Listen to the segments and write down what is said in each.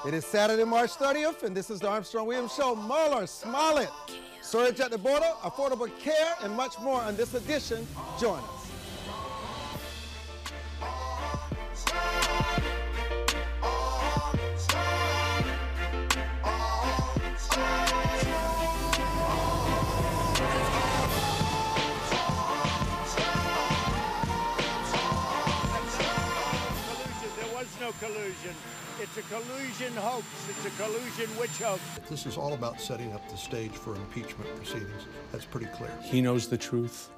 It is Saturday, March 30th, and this is the Armstrong-Williams Show. Mueller, Smollett, surge at the border, affordable care, and much more on this edition. Join us. There was no collusion. It's a collusion hoax. It's a collusion witch hunt. This is all about setting up the stage for impeachment proceedings. That's pretty clear. He knows the truth.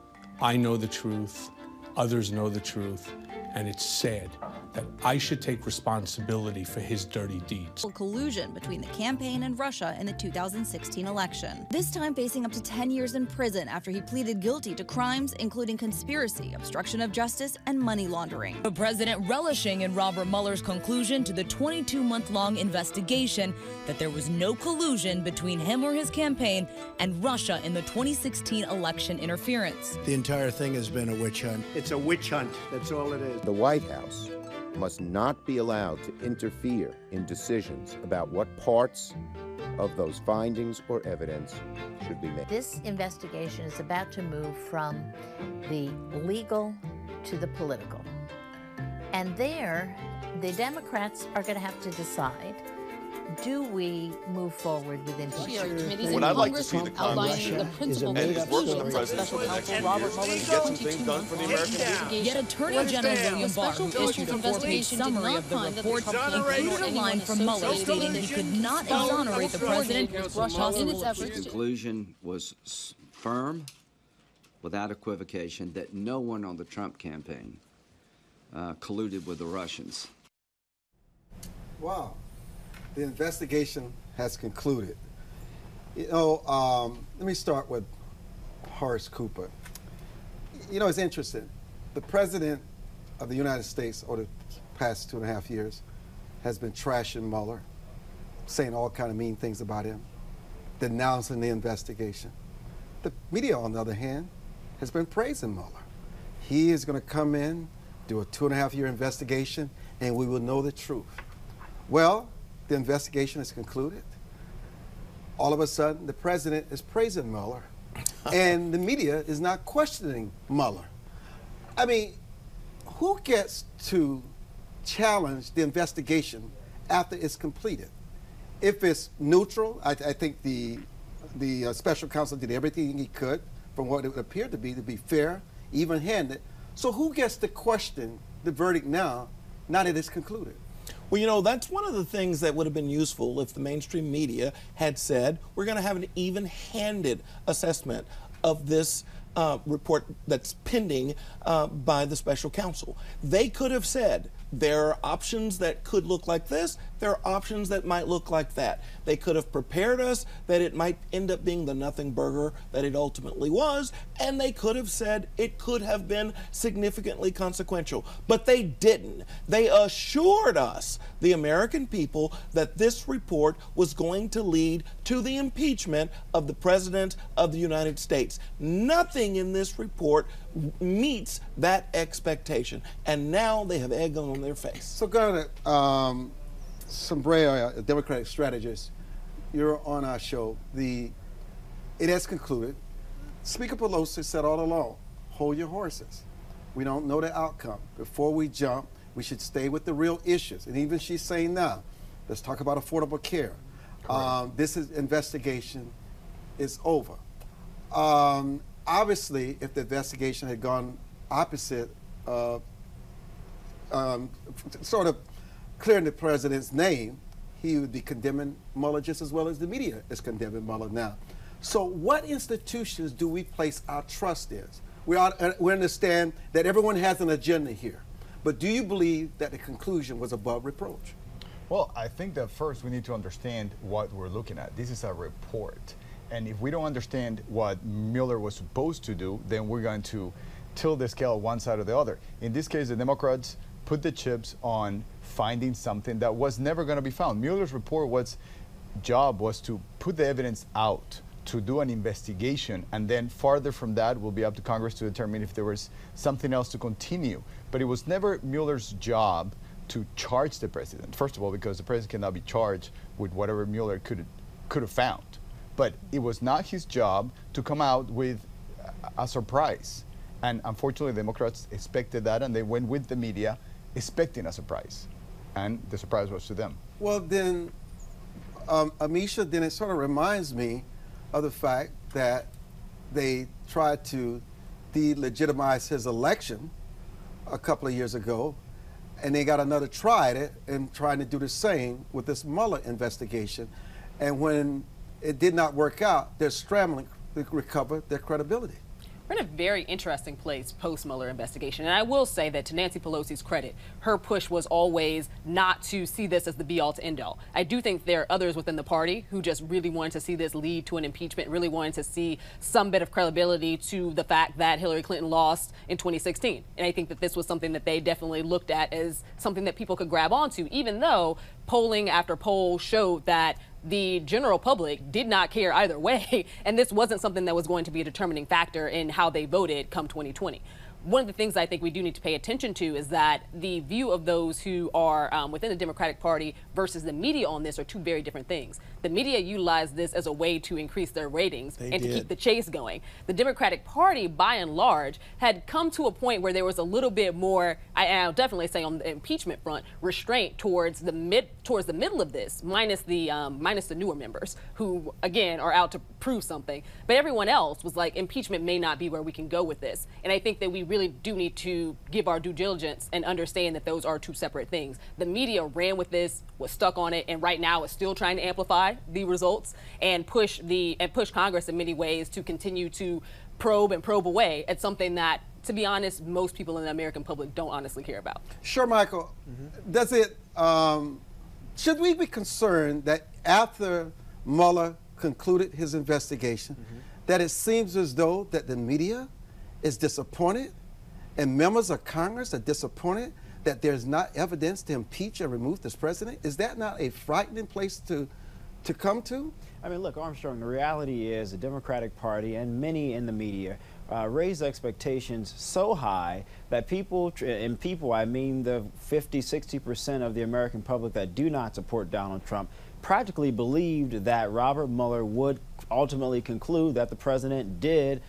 I know the truth. Others know the truth. And it's sad that I should take responsibility for his dirty deeds. Collusion between the campaign and Russia in the 2016 election. This time facing up to 10 years in prison after he pleaded guilty to crimes including conspiracy, obstruction of justice, and money laundering. The president relishing in Robert Mueller's conclusion to the 22-month-long investigation that there was no collusion between him or his campaign and Russia in the 2016 election interference. The entire thing has been a witch hunt. It's a witch hunt. That's all it is. The White House must not be allowed to interfere in decisions about what parts of those findings or evidence should be made. This investigation is about to move from the legal to the political. And there, the Democrats are going to have to decide, do we move forward with impeachment? What I'd like to see the Congress and work with the President Robert Mueller to get some things done for the American people. Yet Attorney General William Barr, who issued a 4-page summary of the report, included a line from Mueller stating he could not exonerate the president in its efforts. The conclusion was firm, without equivocation, that no one on the Trump campaign colluded with the Russians. Wow. The investigation has concluded. You know, let me start with Horace Cooper. You know, it's interesting. The president of the United States over the past 2.5 years has been trashing Mueller, saying all kind of mean things about him, denouncing the investigation. The media, on the other hand, has been praising Mueller. He is going to come in, do a 2.5-year investigation, and we will know the truth. Well, the investigation is concluded. All of a sudden, the president is praising Mueller, and the media is not questioning Mueller. I mean, who gets to challenge the investigation after it's completed? If it's neutral, I think the special counsel did everything he could from what it appeared to be fair, even-handed. So who gets to question the verdict now that it's concluded? Well, you know, that's one of the things that would have been useful if the mainstream media had said, we're going to have an even-handed assessment of this report that's pending by the special counsel. They could have said, there are options that could look like this, there are options that might look like that. They could have prepared us that it might end up being the nothing burger that it ultimately was, and they could have said it could have been significantly consequential. But they didn't. They assured us, the American people, that this report was going to lead to the impeachment of the President of the United States. Nothing in this report meets that expectation, and now they have egg on their face. So, Governor Sombrero, a Democratic strategist, you're on our show. It has concluded. Speaker Pelosi said all along, hold your horses. We don't know the outcome. Before we jump, we should stay with the real issues. And even she's saying now, let's talk about affordable care. This investigation is over. Obviously, if the investigation had gone opposite, sort of clearing the president's name, he would be condemning Mueller just as well as the media is condemning Mueller now. So what institutions do we place our trust in? We understand that everyone has an agenda here, but do you believe that the conclusion was above reproach? Well, I think that first we need to understand what we're looking at. This is a report. And if we don't understand what Mueller was supposed to do, then we're going to tilt the scale one side or the other. In this case, the Democrats put the chips on finding something that was never going to be found. Mueller's report job was to put the evidence out, to do an investigation, and then farther from that will be up to Congress to determine if there was something else to continue. But it was never Mueller's job to charge the president. First of all, because the president cannot be charged with whatever Mueller could have found. But it was not his job to come out with a surprise. And unfortunately, Democrats expected that, and they went with the media expecting a surprise. And the surprise was to them. Well, then, Amisha, then it sort of reminds me of the fact that they tried to delegitimize his election a couple of years ago, and they got another try at it and trying to do the same with this Mueller investigation. And when it did not work out, they're scrambling to recover their credibility. We're in a very interesting place post-Mueller investigation. And I will say that to Nancy Pelosi's credit, her push was always not to see this as the be-all to end-all. I do think there are others within the party who just really wanted to see this lead to an impeachment, really wanted to see some bit of credibility to the fact that Hillary Clinton lost in 2016. And I think that this was something that they definitely looked at as something that people could grab onto, even though polling after poll showed that the general public did not care either way, and this wasn't something that was going to be a determining factor in how they voted come 2020. One of the things I think we do need to pay attention to is that the view of those who are within the Democratic Party versus the media on this are two very different things. The media utilized this as a way to increase their ratings to keep the chase going. The Democratic Party, by and large, had come to a point where there was a little bit more, I'll definitely say on the impeachment front, restraint towards the middle of this, minus the newer members who, again, are out to prove something. But everyone else was like, impeachment may not be where we can go with this. And I think that we really do need to give our due diligence and understand that those are two separate things. The media ran with this, was stuck on it, and right now is still trying to amplify the results and push Congress in many ways to continue to probe away at something that, to be honest, most people in the American public don't honestly care about. Sure, Michael. Does it, should we be concerned that after Mueller concluded his investigation, that it seems as though that the media is disappointed and members of Congress are disappointed that there's not evidence to impeach or remove this president? Is that not a frightening place to come to? I mean, look, Armstrong, the reality is the Democratic Party and many in the media raised expectations so high that people, I mean the 50–60% of the American public that do not support Donald Trump, practically believed that Robert Mueller would ultimately conclude that the president did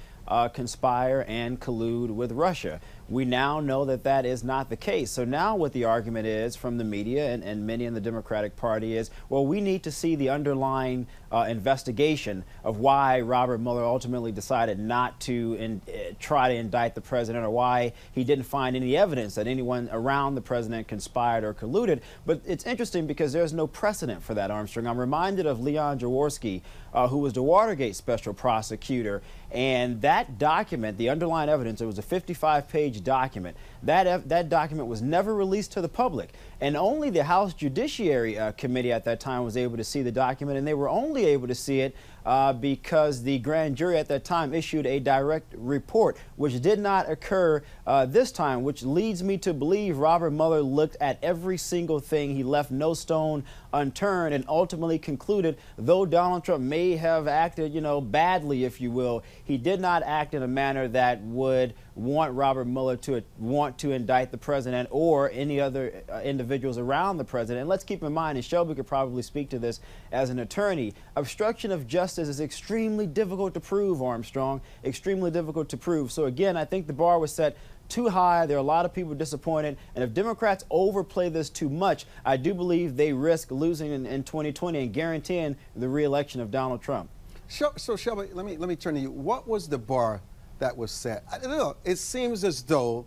conspire and collude with Russia. We now know that that is not the case. So now what the argument is from the media and many in the Democratic Party is, well, we need to see the underlying investigation of why Robert Mueller ultimately decided not to try to indict the president, or why he didn't find any evidence that anyone around the president conspired or colluded. But it's interesting because there's no precedent for that, Armstrong. I'm reminded of Leon Jaworski, who was the Watergate special prosecutor, and that document, the underlying evidence, it was a 55-page document. That document was never released to the public, and only the House Judiciary Committee at that time was able to see the document, and they were only able to see it because the grand jury at that time issued a direct report, which did not occur this time, which leads me to believe Robert Mueller looked at every single thing. He left no stone unturned and ultimately concluded, though Donald Trump may have acted, badly, if you will, he did not act in a manner that would want Robert Mueller to want to indict the president or any other individuals around the president. And let's keep in mind, and Shelby could probably speak to this as an attorney, obstruction of justice is extremely difficult to prove, Armstrong, extremely difficult to prove. So again, I think the bar was set too high. There are a lot of people disappointed, and if Democrats overplay this too much, I do believe they risk losing in 2020 and guaranteeing the re-election of Donald Trump. So Shelby, let me turn to you. What was the bar that was set? I don't know. It seems as though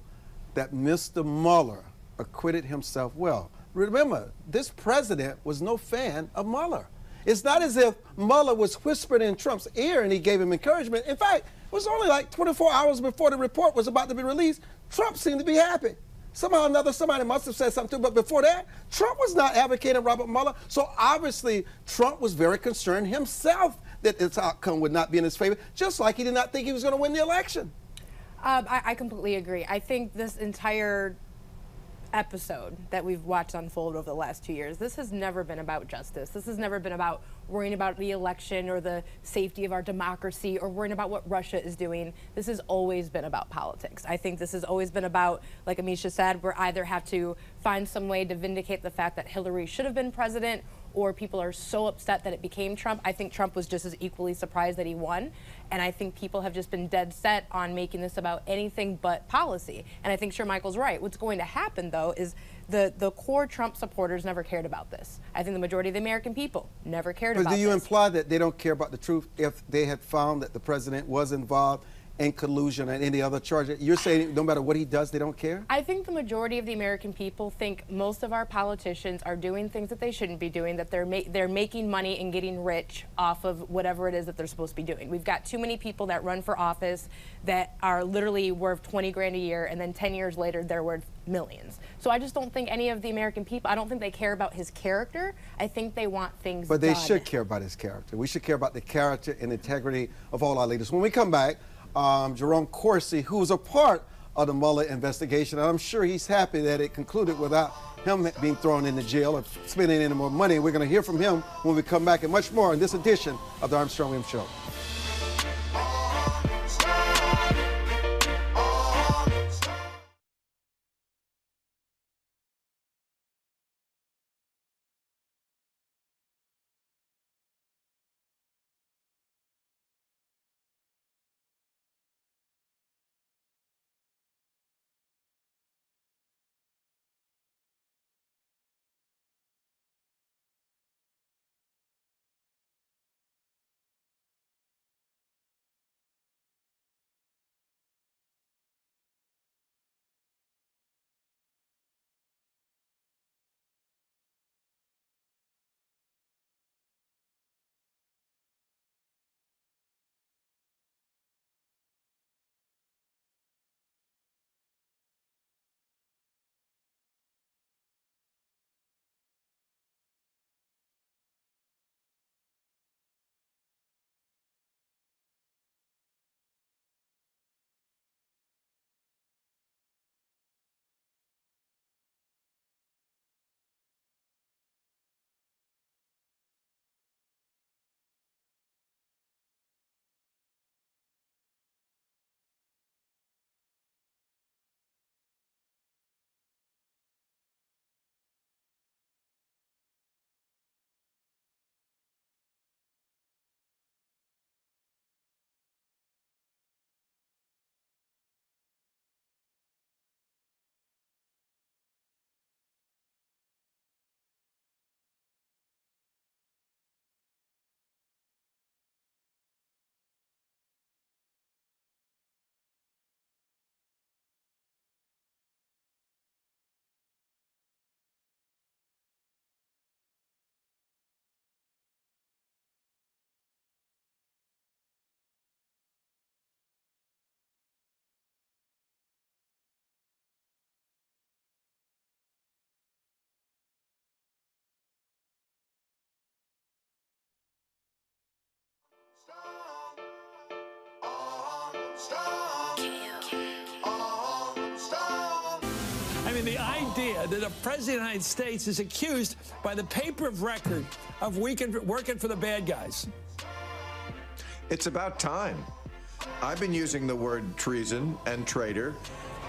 that Mr. Mueller acquitted himself well. Remember, this president was no fan of Mueller. It's not as if Mueller was whispering in Trump's ear and he gave him encouragement. In fact, it was only like 24 hours before the report was about to be released, Trump seemed to be happy. Somehow or another, somebody must have said something too, but before that, Trump was not advocating Robert Mueller. So obviously, Trump was very concerned himself that this outcome would not be in his favor, just like he did not think he was going to win the election. I completely agree. I think this entire episode that we've watched unfold over the last 2 years, this has never been about justice. This has never been about worrying about the election or the safety of our democracy or worrying about what Russia is doing. This has always been about politics. I think this has always been about, like Amisha said, we either have to find some way to vindicate the fact that Hillary should have been president, or people are so upset that it became Trump. I think Trump was just as equally surprised that he won. And I think people have just been dead set on making this about anything but policy. And I think Michael's right. What's going to happen, though, is the core Trump supporters never cared about this. I think the majority of the American people never cared about this. But do you imply that they don't care about the truth if they had found that the president was involved in collusion and any other charge? You're saying no matter what he does, they don't care? I think the majority of the American people think most of our politicians are doing things that they shouldn't be doing, that they're making money and getting rich off of whatever it is that they're supposed to be doing. We've got too many people that run for office that are literally worth 20 grand a year, and then 10 years later they're worth millions. So I just don't think any of the American people, I don't think they care about his character. I think they want things But they done. should care about his character. We should care about the character and integrity of all our leaders. When we come back, Jerome Corsi, who's a part of the Mueller investigation, and I'm sure he's happy that it concluded without him being thrown into jail or spending any more money. We're going to hear from him when we come back, and much more in this edition of the Armstrong Williams Show. I mean, the idea that a president of the United States is accused by the paper of record of working for the bad guys. It's about time. I've been using the word treason and traitor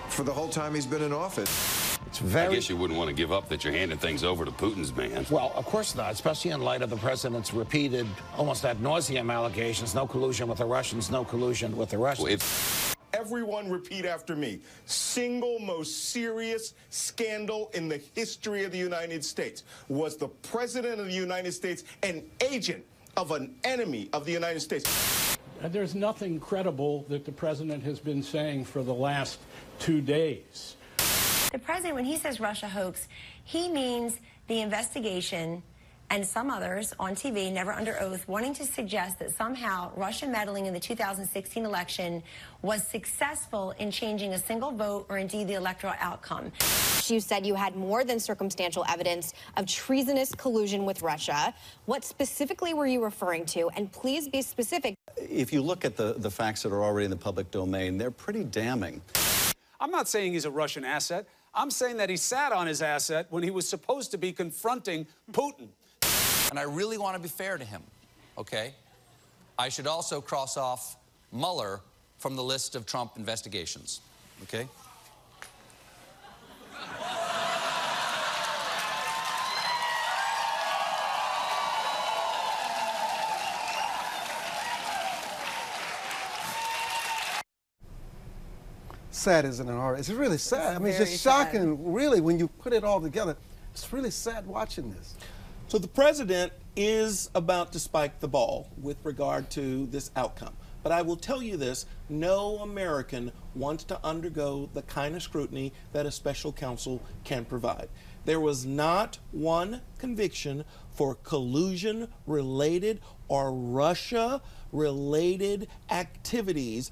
for the whole time he's been in office. It's very... I guess you wouldn't want to give up that you're handing things over to Putin's man. Well, of course not, especially in light of the president's repeated, almost ad nauseum allegations, no collusion with the Russians, no collusion with the Russians. Well, everyone repeat after me. Single most serious scandal in the history of the United States. Was the president of the United States an agent of an enemy of the United States? There's nothing credible that the president has been saying for the last 2 days. The president, when he says Russia hoax, he means the investigation and some others on TV, never under oath, wanting to suggest that somehow Russian meddling in the 2016 election was successful in changing a single vote or indeed the electoral outcome. You said you had more than circumstantial evidence of treasonous collusion with Russia. What specifically were you referring to? And please be specific. If you look at the facts that are already in the public domain, they're pretty damning. I'm not saying he's a Russian asset. I'm saying that he sat on his asset when he was supposed to be confronting Putin. And I really want to be fair to him, okay? I should also cross off Mueller from the list of Trump investigations, okay? sad, isn't it, Horace? It's really sad. I mean, it's just shocking, really, when you put it all together. It's really sad watching this. So the president is about to spike the ball with regard to this outcome. But I will tell you this, no American wants to undergo the kind of scrutiny that a special counsel can provide. There was not one conviction for collusion-related or Russia-related activities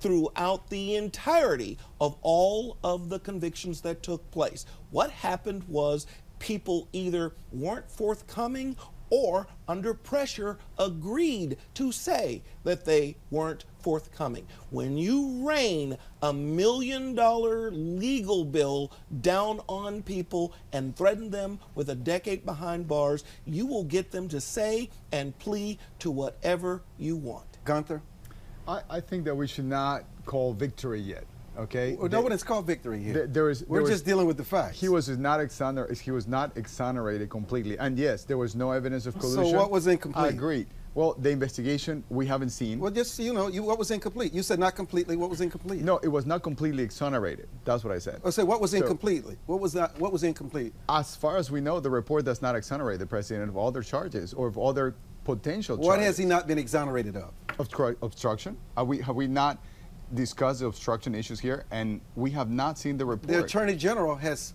throughout the entirety of all of the convictions that took place. What happened was people either weren't forthcoming or under pressure agreed to say that they weren't forthcoming. When you rain $1 million legal bill down on people and threaten them with a decade behind bars, you will get them to say and plea to whatever you want. Gunther? I think that we should not call victory yet. Okay. Well, no one has called victory here. We're just dealing with the facts. He was not exonerated completely, and yes, there was no evidence of collusion. So what was incomplete? I agree. Well, the investigation we haven't seen. Well, just what was incomplete? You said not completely. What was incomplete? No, it was not completely exonerated. That's what I said. I said what was incompletely? What was that? What was incomplete? As far as we know, the report does not exonerate the president of all their charges or of all their potential charges. What has he not been exonerated of? Obstruction. Have we not discussed the obstruction issues here? And we have not seen the report. The Attorney General has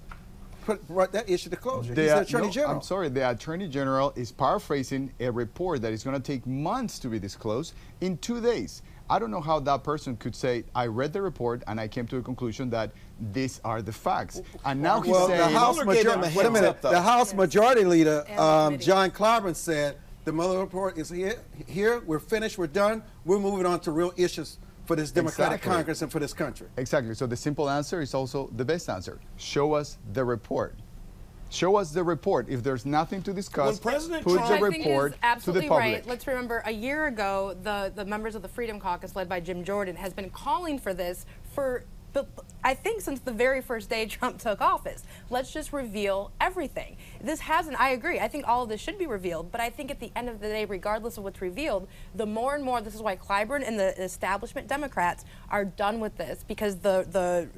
brought that issue to closure. He's the Attorney General. I'm sorry, the Attorney General is paraphrasing a report that is going to take months to be disclosed in 2 days. I don't know how that person could say, I read the report and I came to a conclusion that these are the facts. And now he's saying... The House Majority Leader, John Klayman, said, the Mueller report is here, we're finished, we're done, we're moving on to real issues for this Democratic Congress and for this country. Exactly. So the simple answer is also the best answer. Show us the report. Show us the report. If there's nothing to discuss, put the report to the public. Right. Let's remember, a year ago, the members of the Freedom Caucus, led by Jim Jordan, has been calling for this for, I think, since the very first day Trump took office. Let's just reveal everything. This hasn't, I agree, I think all of this should be revealed, but I think at the end of the day, regardless of what's revealed, the more and more, this is why Klayman and the establishment Democrats are done with this, because the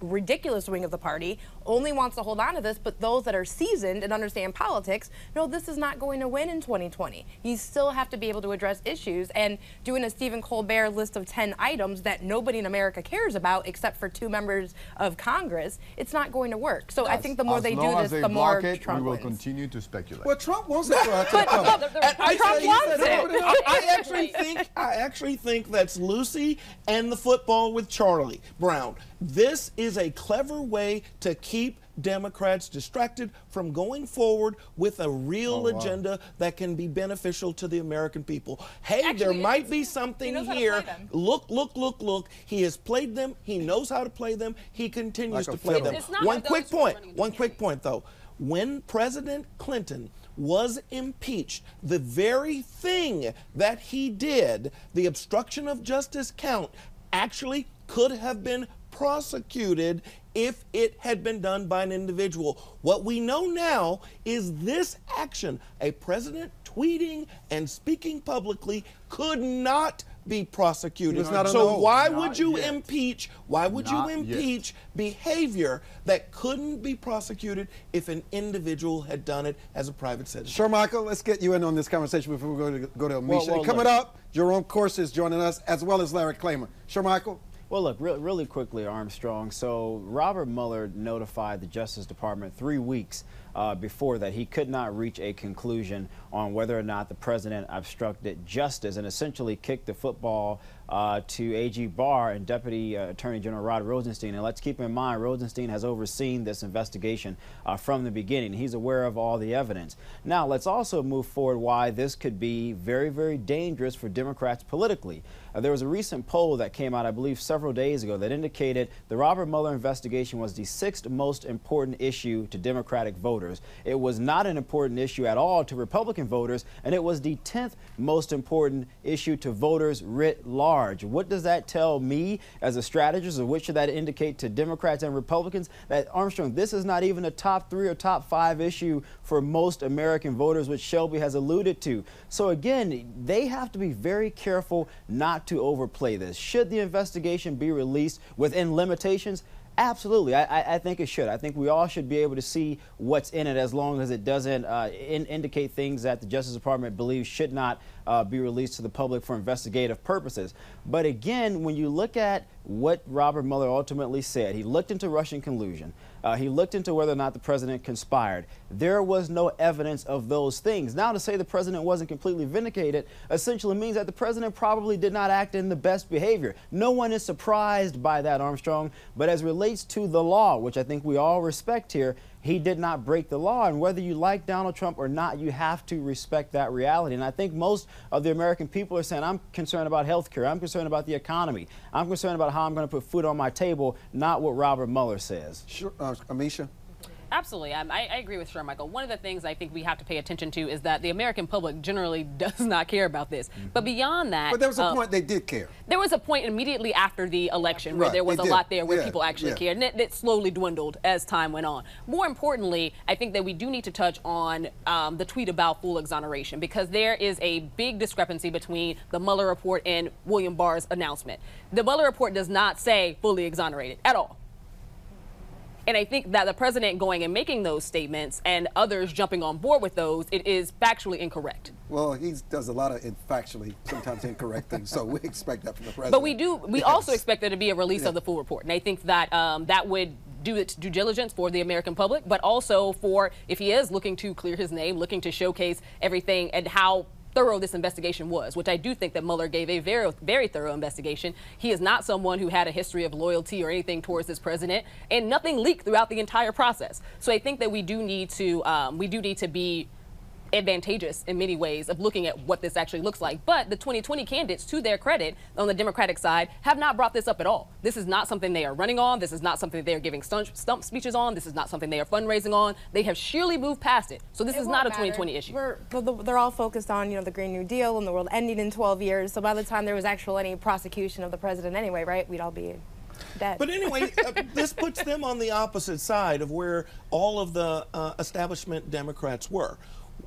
ridiculous wing of the party only wants to hold on to this, but those that are seasoned and understand politics know this is not going to win in 2020. You still have to be able to address issues, and doing a Stephen Colbert list of 10 items that nobody in America cares about except for 2 members of Congress, it's not going to work. So I think the more they do this, the more Trump we will wins. continue to speculate. Well, Trump wants it to go out to the public. Trump wants it. I actually think that's Lucy and the football with Charlie Brown. This is a clever way to keep Democrats distracted from going forward with a real agenda that can be beneficial to the American people. Hey, there might be something here. Look. He has played them. He knows how to play them. He continues to play them. One quick point, though. When President Clinton was impeached, the very thing that he did, the obstruction of justice count, actually could have been prosecuted if it had been done by an individual. What we know now is this action, a president tweeting and speaking publicly, Could not be prosecuted. So why would you impeach? Why would you impeach behavior that couldn't be prosecuted if an individual had done it as a private citizen? Sure, Michael, let's get you in on this conversation before we go to Misha. Coming up, Jerome Corsi is joining us, as well as Larry Klayman. Sure, Michael? Well, look, really quickly, Armstrong. So Robert Mueller notified the Justice Department 3 weeks before that he could not reach a conclusion on whether or not the president obstructed justice, and essentially kicked the football to AG Barr and Deputy Attorney General Rod Rosenstein. And let's keep in mind, Rosenstein has overseen this investigation from the beginning. He's aware of all the evidence. Now, let's also move forward why this could be very, very dangerous for Democrats politically. There was a recent poll that came out, I believe, several days ago that indicated the Robert Mueller investigation was the 6th most important issue to Democratic voters. voters. It was not an important issue at all to Republican voters, and it was the 10th most important issue to voters writ large. What does that tell me as a strategist, or what should that indicate to Democrats and Republicans? That, Armstrong, this is not even a top 3 or top 5 issue for most American voters, which Shelby has alluded to. So again, they have to be very careful not to overplay this. Should the investigation be released within limitations? Absolutely. I think it should. I think we all should be able to see what's in it, as long as it doesn't indicate things that the Justice Department believes should not be released to the public for investigative purposes. But again, when you look at what Robert Mueller ultimately said, he looked into Russian collusion. He looked into whether or not the president conspired. There was no evidence of those things. Now, to say the president wasn't completely vindicated essentially means that the president probably did not act in the best behavior. No one is surprised by that, Armstrong. But as it relates to the law, which I think we all respect here, he did not break the law. And whether you like Donald Trump or not, you have to respect that reality. And I think most of the American people are saying, I'm concerned about health care. I'm concerned about the economy. I'm concerned about how I'm going to put food on my table, not what Robert Mueller says. Sure, Amisha? Absolutely. I agree with Michael. One of the things I think we have to pay attention to is that the American public generally does not care about this. But beyond that... But there was a point they did care. There was a point immediately after the election where there was a lot there where people actually cared. And it slowly dwindled as time went on. More importantly, I think that we do need to touch on the tweet about full exoneration, because there is a big discrepancy between the Mueller report and William Barr's announcement. The Mueller report does not say fully exonerated at all. And I think that the president going and making those statements and others jumping on board with those, it is factually incorrect. Well, he does a lot of factually sometimes incorrect things, so we expect that from the president. But we also expect there to be a release of the full report. And I think that that would do its due diligence for the American public, but also for, if he is looking to clear his name, looking to showcase everything and how thorough this investigation was, which I do think that Mueller gave a very, very thorough investigation. He is not someone who had a history of loyalty or anything towards this president, and nothing leaked throughout the entire process. So I think that we do need to be advantageous in many ways of looking at what this actually looks like. But the 2020 candidates, to their credit, on the Democratic side, have not brought this up at all. This is not something they are running on. This is not something they are giving stump speeches on. This is not something they are fundraising on. They have surely moved past it. So this is not a 2020 issue. They're all focused on, the Green New Deal and the world ending in 12 years. So by the time there was any prosecution of the president anyway, right, we'd all be dead. But anyway, this puts them on the opposite side of where all of the establishment Democrats were.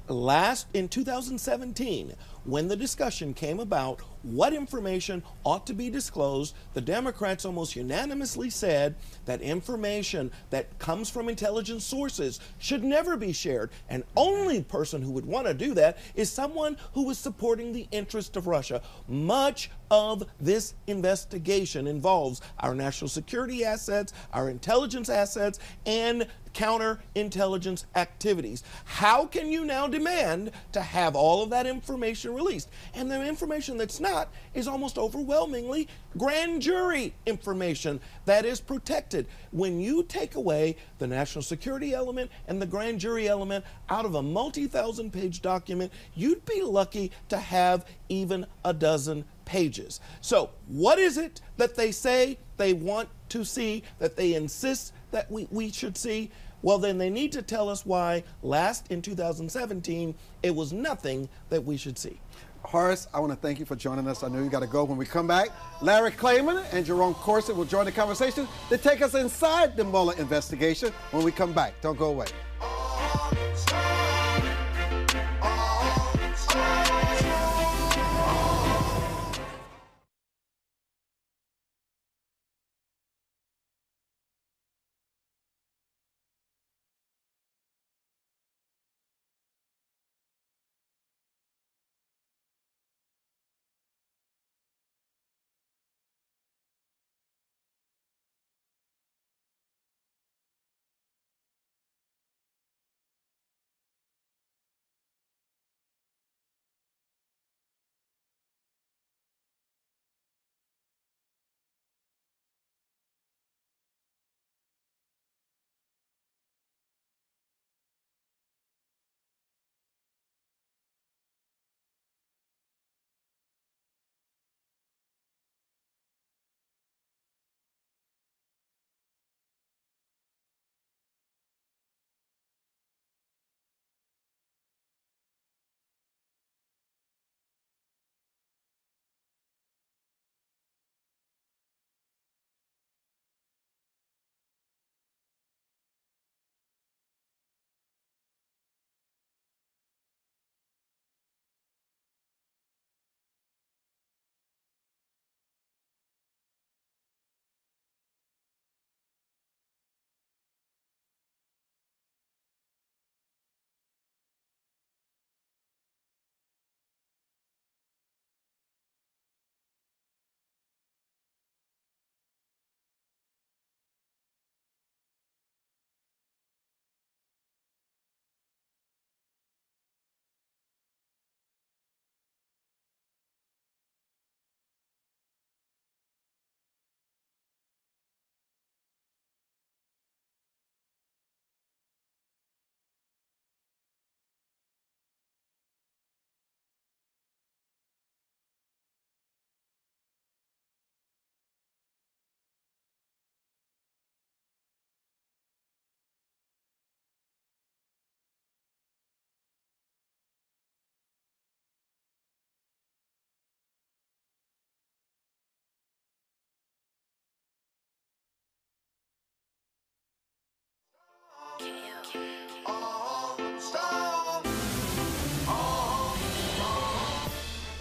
In 2017, when the discussion came about what information ought to be disclosed, the Democrats almost unanimously said that information that comes from intelligence sources should never be shared. And only person who would want to do that is someone who was supporting the interest of Russia. Much of this investigation involves our national security assets, our intelligence assets, and counterintelligence activities. How can you now demand to have all of that information released? And the information that's not is almost overwhelmingly grand jury information that is protected. When you take away the national security element and the grand jury element out of a multi-thousand page document, you'd be lucky to have even a dozen pages. So what is it that they say they want to see, that they insist that we should see? Well, then they need to tell us why in 2017, it was nothing that we should see. Horace, I want to thank you for joining us. I know you got to go. When we come back, Larry Klayman and Jerome Corset will join the conversation to take us inside the Mueller investigation when we come back. Don't go away.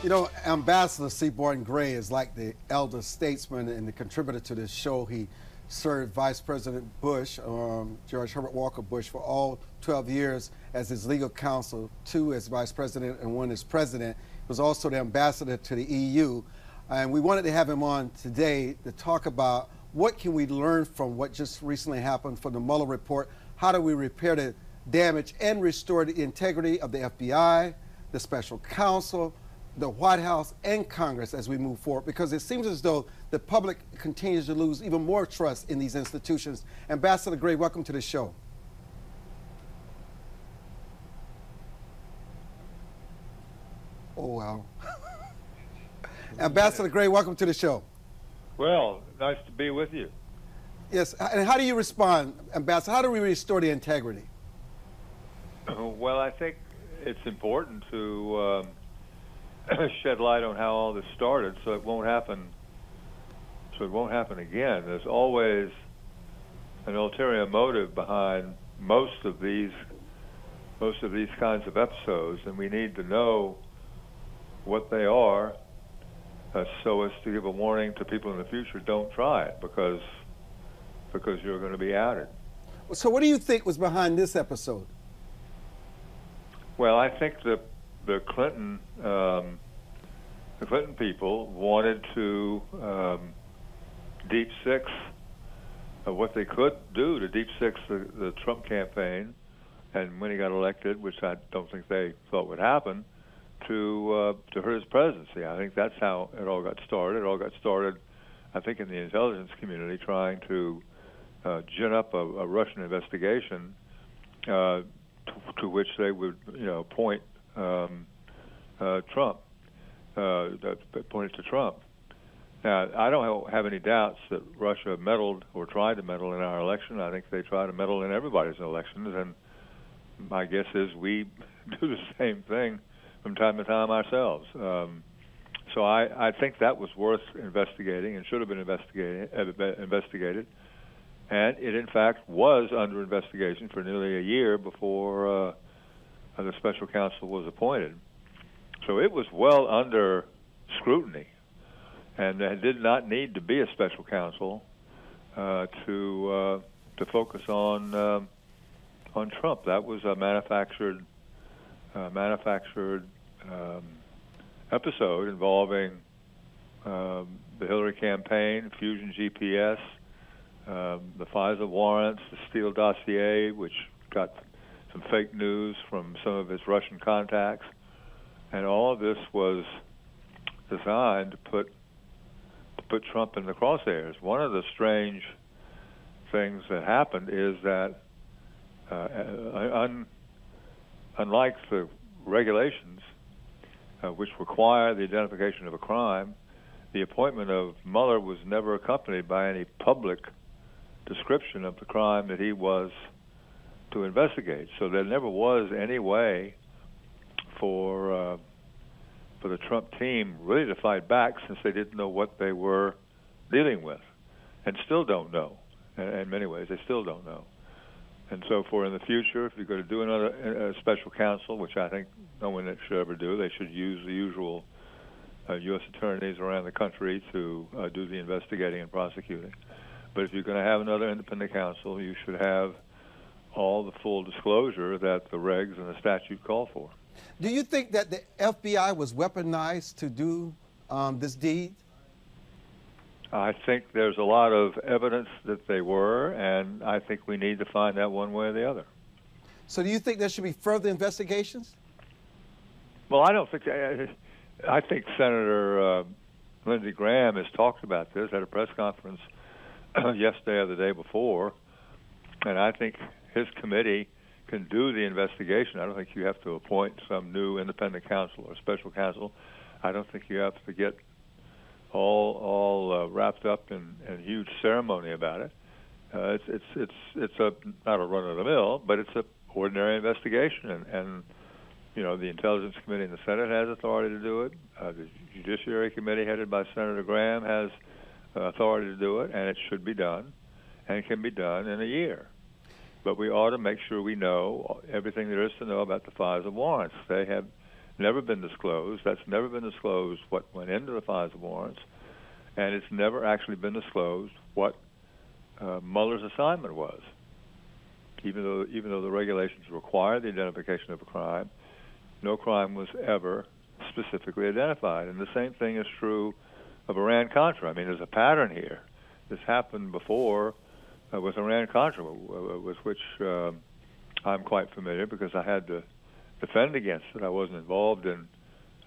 You know, Ambassador Seaborn Gray is like the elder statesman and the contributor to this show. He served Vice President Bush, George Herbert Walker Bush, for all 12 years as his legal counsel, 2 as Vice President and 1 as President. He was also the ambassador to the EU. And we wanted to have him on today to talk about what can we learn from what just recently happened from the Mueller report. How do we repair the damage and restore the integrity of the FBI, the special counsel, the White House, and Congress as we move forward? Because it seems as though the public continues to lose even more trust in these institutions. Ambassador Gray, welcome to the show. Oh, wow. Ambassador Gray, welcome to the show. Well, nice to be with you. Yes, and how do you respond, Ambassador? How do we restore the integrity? Well, I think it's important to shed light on how all this started, so it won't happen. So it won't happen again. There's always an ulterior motive behind most of these kinds of episodes, and we need to know what they are, so as to give a warning to people in the future: don't try it, because you're going to be outed. So what do you think was behind this episode? Well, I think the Clinton people wanted to deep six what they could do to deep six the Trump campaign, and when he got elected, which I don't think they thought would happen, to hurt his presidency. I think that's how it all got started. It all got started, I think, in the intelligence community trying to gin up a Russian investigation to which they would, point Trump, point it to Trump. Now, I don't have any doubts that Russia meddled or tried to meddle in our election. I think they try to meddle in everybody's elections, and my guess is we do the same thing from time to time ourselves. So I think that was worth investigating and should have been investigated. And it, in fact, was under investigation for nearly a year before the special counsel was appointed. So it was well under scrutiny, and there did not need to be a special counsel to focus on Trump. That was a manufactured episode involving the Hillary campaign, Fusion GPS, the FISA warrants, the Steele dossier, which got some fake news from some of his Russian contacts, and all of this was designed to put Trump in the crosshairs. One of the strange things that happened is that unlike the regulations which require the identification of a crime, the appointment of Mueller was never accompanied by any public description of the crime that he was to investigate. So there never was any way for the Trump team really to fight back, since they didn't know what they were dealing with, and still don't know. In many ways, they still don't know. And so in the future, if you're going to do another special counsel, which I think no one should ever do, they should use the usual U.S. attorneys around the country to do the investigating and prosecuting. But if you're going to have another independent counsel, you should have all the full disclosure that the regs and the statute call for. Do you think that the FBI was weaponized to do this deed? I think there's a lot of evidence that they were, and I think we need to find out one way or the other. So do you think there should be further investigations? Well, I don't think... I think Senator Lindsey Graham has talked about this at a press conference yesterday or the day before, and I think his committee can do the investigation. I don't think you have to appoint some new independent counsel or special counsel. I don't think you have to get all wrapped up in huge ceremony about it. It's not a run of the mill, but it's an ordinary investigation, and the Intelligence Committee in the Senate has authority to do it. The Judiciary Committee, headed by Senator Graham, has authority to do it, and it should be done, and it can be done in a year. But we ought to make sure we know everything there is to know about the FISA warrants. They have never been disclosed. That's never been disclosed what went into the FISA warrants, and it's never actually been disclosed what Mueller's assignment was. Even though the regulations require the identification of a crime, no crime was ever specifically identified. And the same thing is true of Iran-Contra. I mean, there's a pattern here. This happened before with Iran-Contra, with which I'm quite familiar because I had to defend against it. I wasn't involved in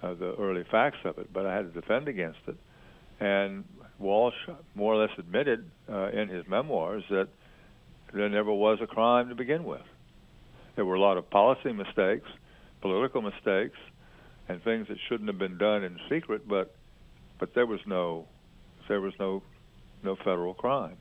the early facts of it, but I had to defend against it. And Walsh more or less admitted in his memoirs that there never was a crime to begin with. There were a lot of policy mistakes, political mistakes, and things that shouldn't have been done in secret, but there was no federal crime.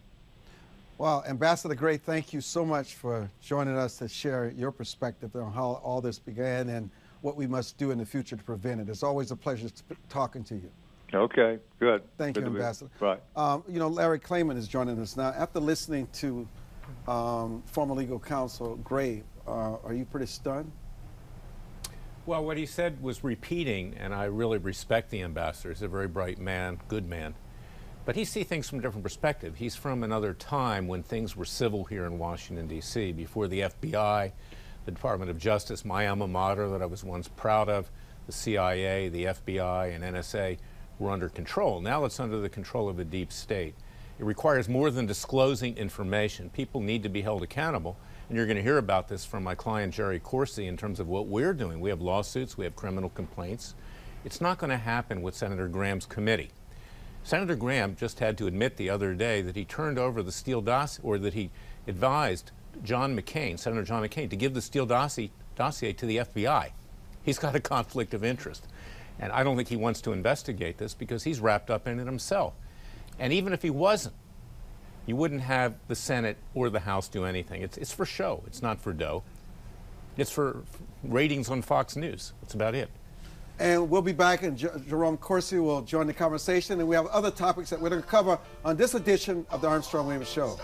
Well, Ambassador Gray, thank you so much for joining us to share your perspective on how all this began and what we must do in the future to prevent it. It's always a pleasure talking to you. Okay, good. Thank Good you, to be- Ambassador. Right. You know, Larry Klayman is joining us now. After listening to former legal counsel Gray, are you pretty stunned? Well, what he said was repeating, and I really respect the ambassador. He's a very bright man, good man. But he sees things from a different perspective. He's from another time when things were civil here in Washington, D.C., before the FBI, the Department of Justice, my alma mater that I was once proud of, the CIA, the FBI, and NSA were under control. Now it's under the control of a deep state. It requires more than disclosing information. People need to be held accountable. And you're going to hear about this from my client, Jerry Corsi, in terms of what we're doing. We have lawsuits, we have criminal complaints. It's not going to happen with Senator Graham's committee. Senator Graham just had to admit the other day that he turned over the Steele dossier, or that he advised John McCain, Senator John McCain, to give the Steele dossier to the FBI. He's got a conflict of interest. And I don't think he wants to investigate this because he's wrapped up in it himself. And even if he wasn't, you wouldn't have the Senate or the House do anything. It's for show. It's not for dough. It's for ratings on Fox News. That's about it. And we'll be back, and Jerome Corsi will join the conversation. And we have other topics that we're going to cover on this edition of the Armstrong-Williams Show.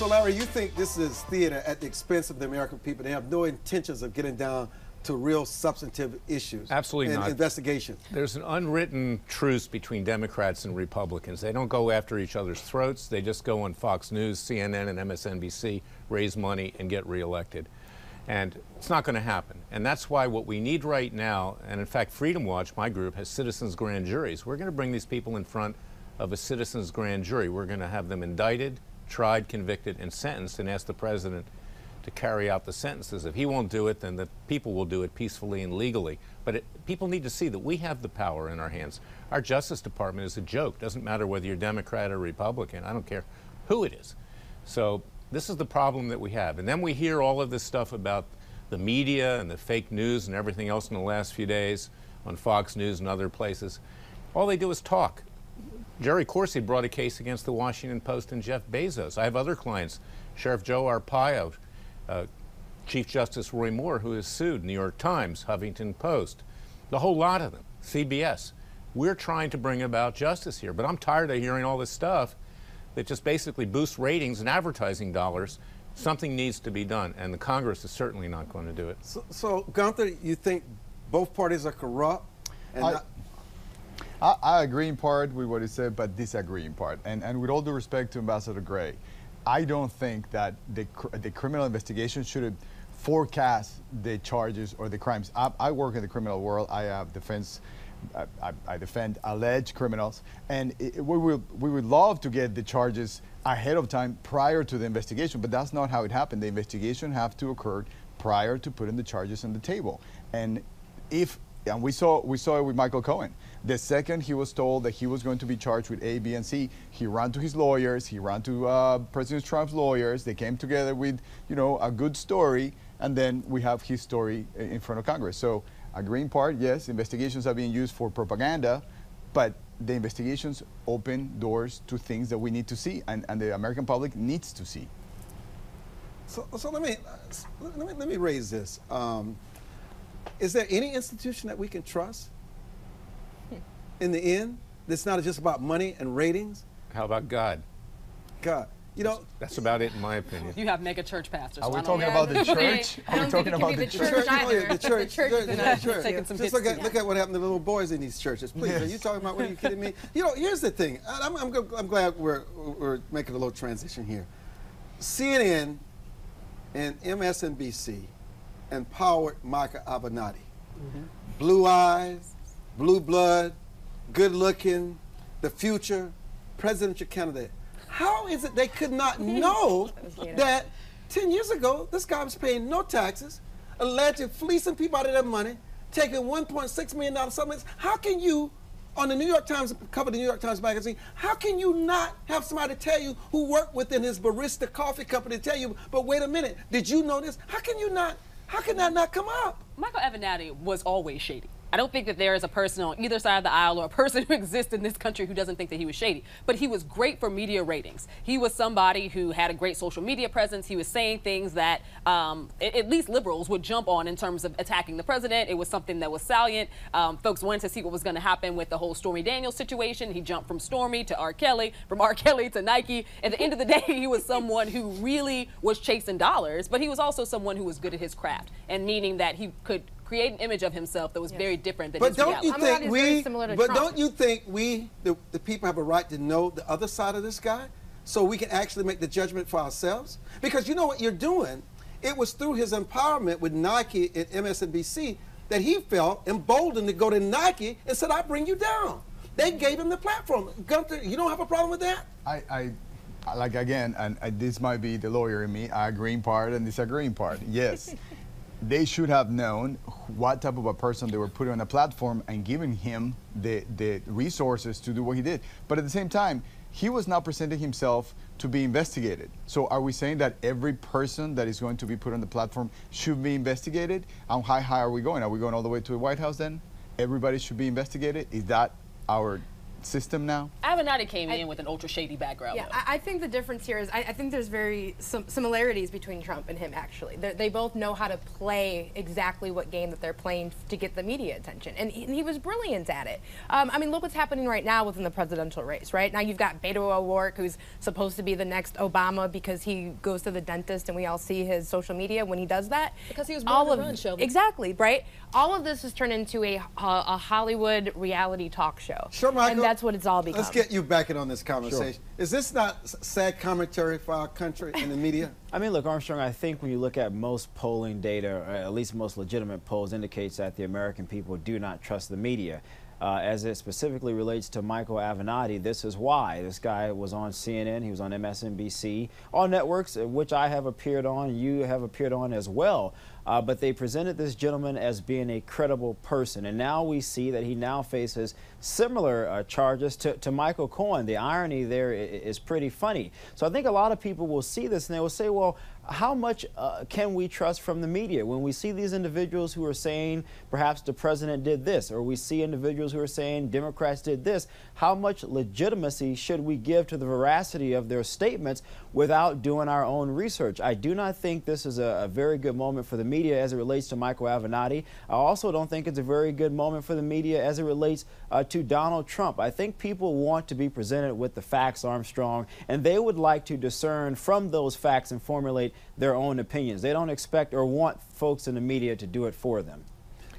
So, Larry, you think this is theater at the expense of the American people? They have no intentions of getting down to real substantive issues. Absolutely and not. Investigation. There's an unwritten truce between Democrats and Republicans. They don't go after each other's throats. They just go on Fox News, CNN, and MSNBC, raise money, and get reelected. And it's not going to happen. And that's why what we need right now, and in fact, Freedom Watch, my group, has citizens' grand juries. We're going to bring these people in front of a citizens' grand jury. We're going to have them indicted, tried, convicted, and sentenced, and ask the president to carry out the sentences. If he won't do it, then the people will do it peacefully and legally. But people need to see that we have the power in our hands. Our Justice Department is a joke. Doesn't matter whether you're Democrat or Republican. I don't care who it is. So this is the problem that we have. And then we hear all of this stuff about the media and the fake news and everything else in the last few days on Fox News and other places. All they do is talk. Jerry Corsi brought a case against the Washington Post and Jeff Bezos. I have other clients, Sheriff Joe Arpaio, Chief Justice Roy Moore, who is sued, New York Times, Huffington Post, the whole lot of them, CBS. We're trying to bring about justice here, but I'm tired of hearing all this stuff that just basically boosts ratings and advertising dollars. Something needs to be done, and the Congress is certainly not going to do it. So Gunther, you think both parties are corrupt? And I agree in part with what he said, but disagree in part. And with all due respect to Ambassador Gray, I don't think that the criminal investigation should forecast the charges or the crimes. I work in the criminal world. I have defense. I defend alleged criminals, and we would love to get the charges ahead of time prior to the investigation, but that's not how it happened. The investigation have to occur prior to putting the charges on the table. And we saw it with Michael Cohen. The second he was told that he was going to be charged with A, B, and C, he ran to his lawyers, he ran to President Trump's lawyers. They came together with, a good story, and then we have his story in front of Congress. So, agree in part, yes, investigations are being used for propaganda, but the investigations open doors to things that we need to see, and the American public needs to see. So let me raise this. Is there any institution that we can trust in the end that's not just about money and ratings? How about God? God. That's about it in my opinion. You have mega church pastors. Are we talking about the church? Are we talking about the church? The church. Taking some Just look at what happened to little boys in these churches. Please, are you talking about, what are you kidding me? Here's the thing. I'm glad we're making a little transition here. CNN and MSNBC empowered Micah Avenatti. Blue eyes, blue blood, good looking, the future presidential candidate. How is it they could not know that 10 years ago this guy was paying no taxes, allegedly fleecing people out of their money, taking $1.6 million supplements? How can you, on the New York Times, cover the New York Times magazine, how can you not have somebody tell you who worked within his barista coffee company tell you, but wait a minute, did you know this? How can that not come up? Michael Avenatti was always shady. I don't think that there is a person on either side of the aisle or a person who exists in this country who doesn't think that he was shady. But he was great for media ratings. He was somebody who had a great social media presence. He was saying things that at least liberals would jump on in terms of attacking the president. It was something that was salient. Folks wanted to see what was going to happen with the whole Stormy Daniels situation. He jumped from Stormy to R. Kelly, from R. Kelly to Nike. At the end of the day, he was someone who really was chasing dollars, but he was also someone who was good at his craft, and meaning that he could create an image of himself that was very different than his reality. Don't you think we, the people, have a right to know the other side of this guy so we can actually make the judgment for ourselves? Because you know what you're doing? It was through his empowerment with Nike and MSNBC that he felt emboldened to go to Nike and said, "I'll bring you down." They gave him the platform. Gunther, you don't have a problem with that? Like again, and this might be the lawyer in me, I agree in part and disagree in part. Yes. They should have known what type of a person they were putting on a platform and giving him the resources to do what he did. But at the same time, he was not presenting himself to be investigated. So are we saying that every person that is going to be put on the platform should be investigated? And how high are we going? Are we going all the way to the White House then? Everybody should be investigated? Is that our system now? Avenatti came in with an ultra shady background. Yeah, I think the difference here is I think there's very similarities between Trump and him, actually. They both know how to play exactly what game that they're playing to get the media attention. And he was brilliant at it. I mean, look what's happening right now within the presidential race, right? Now you've got Beto O'Rourke, who's supposed to be the next Obama because he goes to the dentist and we all see his social media when he does that. Because he was born to run, Shelby. Exactly, right? All of this has turned into a Hollywood reality talk show. Sure, Michael. And that's what it's all become. Let's get you back in on this conversation. Sure. Is this not sad commentary for our country and the media? I mean, look, Armstrong, I think when you look at most polling data, or at least most legitimate polls, indicates that the American people do not trust the media. As it specifically relates to Michael Avenatti, this is why. This guy was on CNN, he was on MSNBC, all networks which I have appeared on, you have appeared on as well. But they presented this gentleman as being a credible person. And now we see that he now faces similar charges to Michael Cohen. The irony there is pretty funny. So I think a lot of people will see this and they will say, well, how much can we trust from the media? When we see these individuals who are saying perhaps the president did this, or we see individuals who are saying Democrats did this, how much legitimacy should we give to the veracity of their statements without doing our own research? I do not think this is a very good moment for the media as it relates to Michael Avenatti. I also don't think it's a very good moment for the media as it relates to Donald Trump. I think people want to be presented with the facts, Armstrong, and they would like to discern from those facts and formulate their own opinions. They don't expect or want folks in the media to do it for them.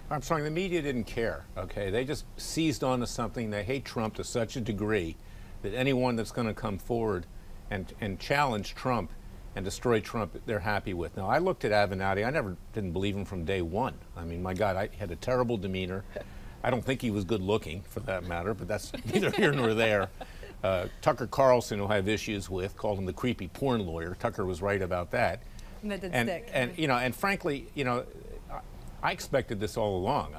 Armstrong, the media didn't care, okay? They just seized on to something. They hate Trump to such a degree that anyone that's going to come forward and challenge Trump and destroy Trump, they're happy with. Now, I looked at Avenatti. I didn't believe him from day one. I mean, my God, I had a terrible demeanor. I don't think he was good looking, for that matter, but that's neither here nor there. Tucker Carlson, who I have issues with, called him the creepy porn lawyer. Tucker was right about that. And that did stick. And you know, and frankly, you know, I expected this all along.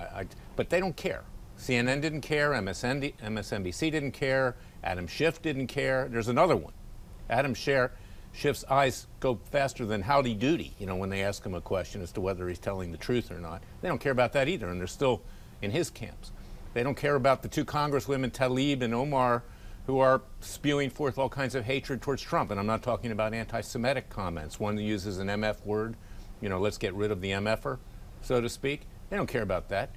But they don't care. CNN didn't care. MSNBC didn't care. Adam Schiff didn't care. There's another one. Adam Schiff's eyes go faster than Howdy Doody, you know, when they ask him a question as to whether he's telling the truth or not. They don't care about that either, and they're still in his camps. They don't care about the two congresswomen, Tlaib and Omar, who are spewing forth all kinds of hatred towards Trump. And I'm not talking about anti-Semitic comments. One that uses an MF word, you know, let's get rid of the MFer, so to speak. They don't care about that.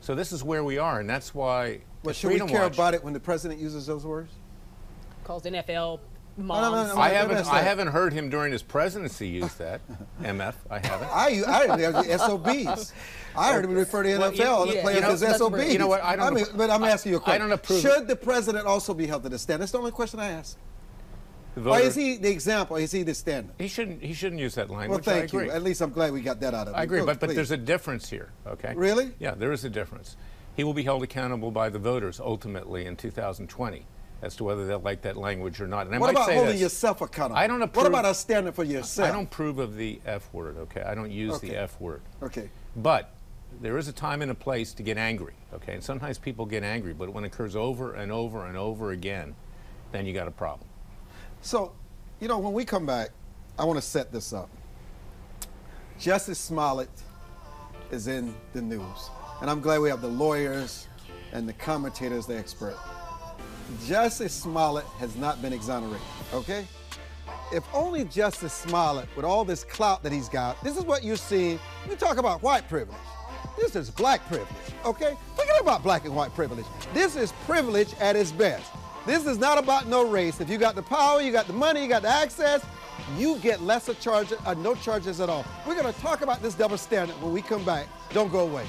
So this is where we are, and that's why. Well, should we care about it when the president uses those words? Calls NFL moms. No, I haven't heard him during his presidency use that. MF, I haven't. I heard the SOBs. I heard him refer to NFL players as SOBs. You know what? But I'm asking you a question. I don't approve. Should the president also be held to the standard? That's the only question I ask. Or is he the example? Is he the standard? He shouldn't use that language. Well, thank I agree. you. At least I'm glad we got that out of it. I agree, but there's a difference here, okay? Really? Yeah, there is a difference. He will be held accountable by the voters ultimately in 2020 as to whether they'll like that language or not. And what about holding yourself accountable? I don't approve. What about a standard for yourself? I don't approve of the F word, okay? I don't use the F word. Okay. But there is a time and a place to get angry, okay? And sometimes people get angry, but when it occurs over and over and over again, then you got a problem. So, you know, when we come back, I want to set this up. Justice Smollett is in the news. And I'm glad we have the lawyers and the commentators, the expert. Justice Smollett has not been exonerated, okay? If only Justice Smollett, with all this clout that he's got, this is what you're seeing. We talk about white privilege. This is black privilege, okay? Forget about black and white privilege. This is privilege at its best. This is not about no race. If you got the power, you got the money, you got the access, you get lesser charges or no charges at all. We're going to talk about this double standard when we come back. Don't go away.